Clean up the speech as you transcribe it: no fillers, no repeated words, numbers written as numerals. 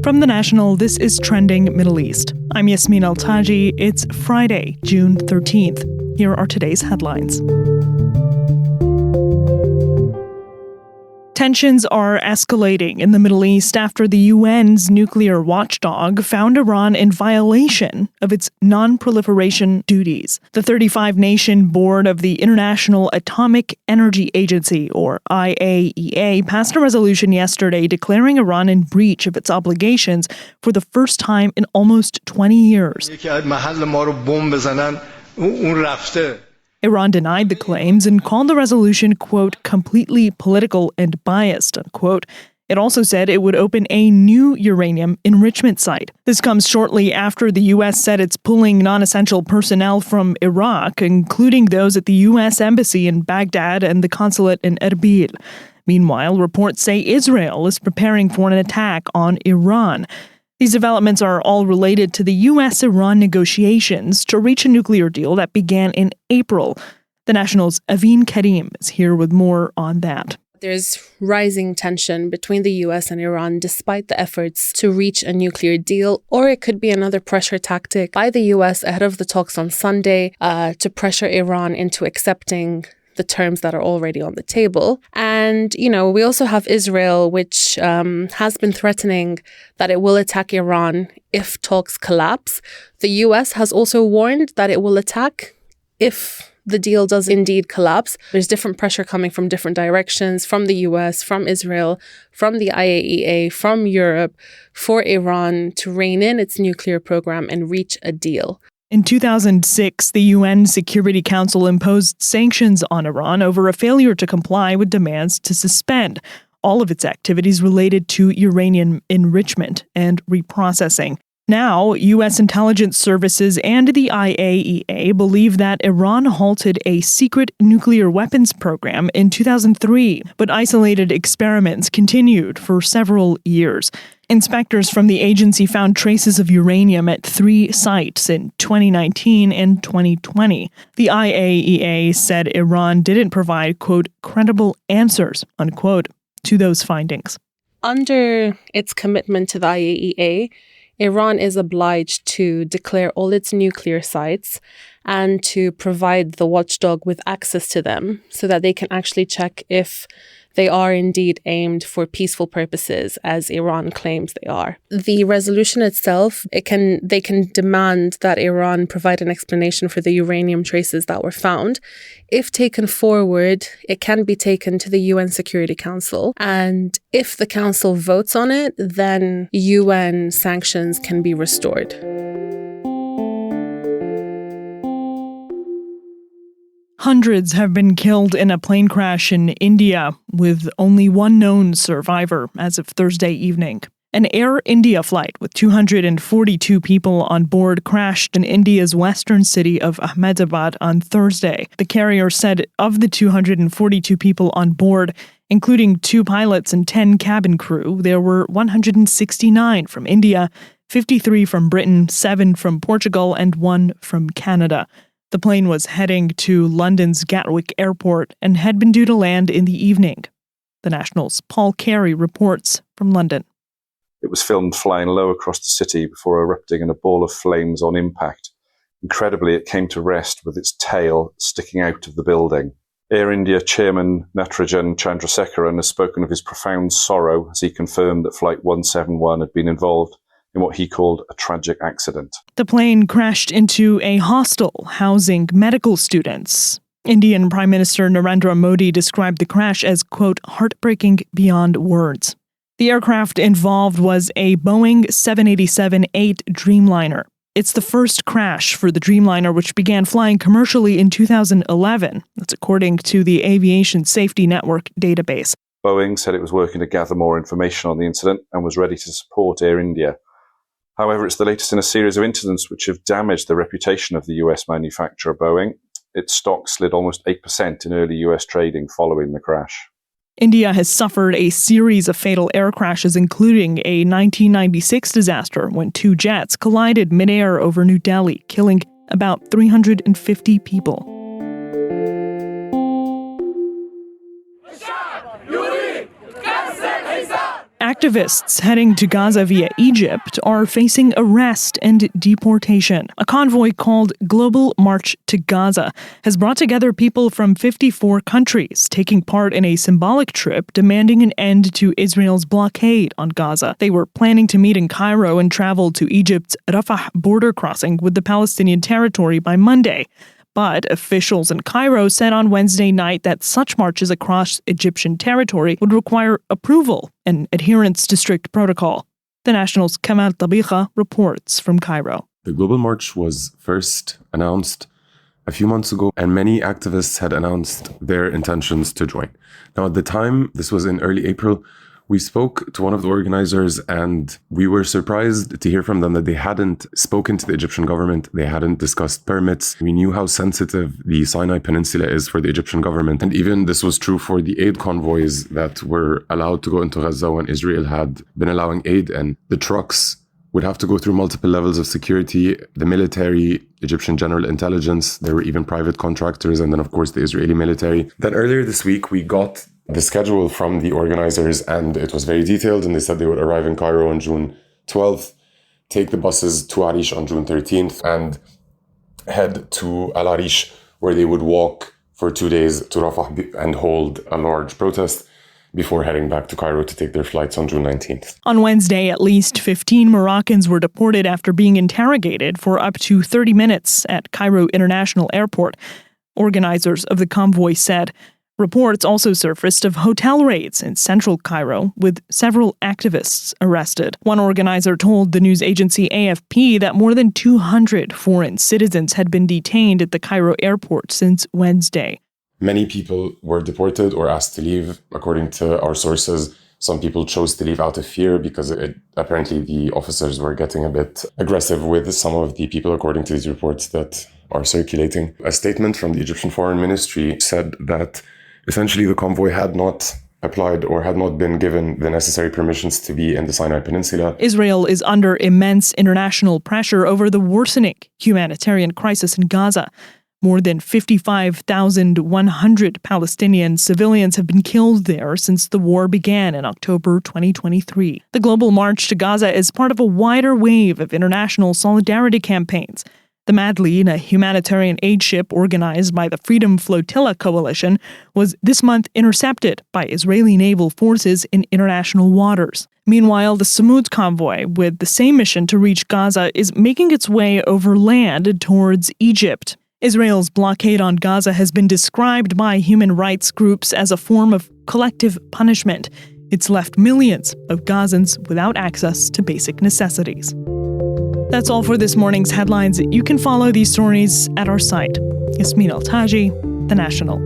From The National, this is Trending Middle East. I'm Yasmin Al-Taji. It's Friday, June 13th. Here are today's headlines. Tensions are escalating in the Middle East after the UN's nuclear watchdog found Iran in violation of its non-proliferation duties. The 35-nation board of the International Atomic Energy Agency, or IAEA, passed a resolution yesterday declaring Iran in breach of its obligations for the first time in almost 20 years. Iran denied the claims and called the resolution, quote, completely political and biased, unquote. It also said it would open a new uranium enrichment site. This comes shortly after the U.S. said it's pulling non-essential personnel from Iraq, including those at the U.S. Embassy in Baghdad and the consulate in Erbil. Meanwhile, reports say Israel is preparing for an attack on Iran. These developments are all related to the U.S.-Iran negotiations to reach a nuclear deal that began in April. The National's Aveen Karim is here with more on that. There's rising tension between the U.S. and Iran despite the efforts to reach a nuclear deal, or it could be another pressure tactic by the U.S. ahead of the talks on Sunday to pressure Iran into accepting the terms that are already on the table. And, we also have Israel, which has been threatening that it will attack Iran if talks collapse. The US has also warned that it will attack if the deal does indeed collapse. There's different pressure coming from different directions, from the US, from Israel, from the IAEA, from Europe, for Iran to rein in its nuclear program and reach a deal. In 2006, the UN Security Council imposed sanctions on Iran over a failure to comply with demands to suspend all of its activities related to uranium enrichment and reprocessing. Now, U.S. intelligence services and the IAEA believe that Iran halted a secret nuclear weapons program in 2003, but isolated experiments continued for several years. Inspectors from the agency found traces of uranium at 3 sites in 2019 and 2020. The IAEA said Iran didn't provide, quote, credible answers, unquote, to those findings. Under its commitment to the IAEA, Iran is obliged to declare all its nuclear sites and to provide the watchdog with access to them so that they can actually check if they are indeed aimed for peaceful purposes, as Iran claims they are. The resolution itself, they can demand that Iran provide an explanation for the uranium traces that were found. If taken forward, it can be taken to the UN Security Council. And if the Council votes on it, then UN sanctions can be restored. Hundreds have been killed in a plane crash in India, with only one known survivor as of Thursday evening. An Air India flight with 242 people on board crashed in India's western city of Ahmedabad on Thursday. The carrier said of the 242 people on board, including 2 pilots and 10 cabin crew, there were 169 from India, 53 from Britain, 7 from Portugal, and 1 from Canada. The plane was heading to London's Gatwick Airport and had been due to land in the evening. The National's Paul Carey reports from London. It was filmed flying low across the city before erupting in a ball of flames on impact. Incredibly, it came to rest with its tail sticking out of the building. Air India chairman Natarajan Chandrasekaran has spoken of his profound sorrow as he confirmed that Flight 171 had been involved in what he called a tragic accident. The plane crashed into a hostel housing medical students. Indian Prime Minister Narendra Modi described the crash as, quote, heartbreaking beyond words. The aircraft involved was a Boeing 787-8 Dreamliner. It's the first crash for the Dreamliner, which began flying commercially in 2011. That's according to the Aviation Safety Network database. Boeing said it was working to gather more information on the incident and was ready to support Air India. However, it's the latest in a series of incidents which have damaged the reputation of the US manufacturer Boeing. Its stock slid almost 8% in early US trading following the crash. India has suffered a series of fatal air crashes, including a 1996 disaster when 2 jets collided midair over New Delhi, killing about 350 people. Activists heading to Gaza via Egypt are facing arrest and deportation. A convoy called Global March to Gaza has brought together people from 54 countries, taking part in a symbolic trip demanding an end to Israel's blockade on Gaza. They were planning to meet in Cairo and travel to Egypt's Rafah border crossing with the Palestinian territory by Monday. But officials in Cairo said on Wednesday night that such marches across Egyptian territory would require approval and adherence to strict protocol. The National's Kamal Tabikha reports from Cairo. The Global March was first announced a few months ago, and many activists had announced their intentions to join. Now, at the time, this was in early April, we spoke to one of the organizers and we were surprised to hear from them that they hadn't spoken to the Egyptian government. They hadn't discussed permits. We knew how sensitive the Sinai Peninsula is for the Egyptian government. And even this was true for the aid convoys that were allowed to go into Gaza when Israel had been allowing aid. And the trucks would have to go through multiple levels of security, the military, Egyptian general intelligence, there were even private contractors, and then of course the Israeli military. Then earlier this week, we got the schedule from the organizers and it was very detailed, and they said they would arrive in Cairo on June 12th, take the buses to Arish on June 13th, and head to Al Arish, where they would walk for 2 days to Rafah and hold a large protest before heading back to Cairo to take their flights on June 19th. On Wednesday, at least 15 Moroccans were deported after being interrogated for up to 30 minutes at Cairo International Airport. Organizers of the convoy said. Reports also surfaced of hotel raids in central Cairo, with several activists arrested. One organizer told the news agency AFP that more than 200 foreign citizens had been detained at the Cairo airport since Wednesday. Many people were deported or asked to leave. According to our sources, some people chose to leave out of fear because apparently the officers were getting a bit aggressive with some of the people, according to these reports that are circulating. A statement from the Egyptian Foreign Ministry said that essentially the convoy had not applied or had not been given the necessary permissions to be in the Sinai Peninsula. Israel is under immense international pressure over the worsening humanitarian crisis in Gaza. More than 55,100 Palestinian civilians have been killed there since the war began in October 2023. The Global March to Gaza is part of a wider wave of international solidarity campaigns. The Madleen, a humanitarian aid ship organized by the Freedom Flotilla Coalition, was this month intercepted by Israeli naval forces in international waters. Meanwhile, the Samud convoy, with the same mission to reach Gaza, is making its way over land towards Egypt. Israel's blockade on Gaza has been described by human rights groups as a form of collective punishment. It's left millions of Gazans without access to basic necessities. That's all for this morning's headlines. You can follow these stories at our site. Yasmin Al-Taji, The National.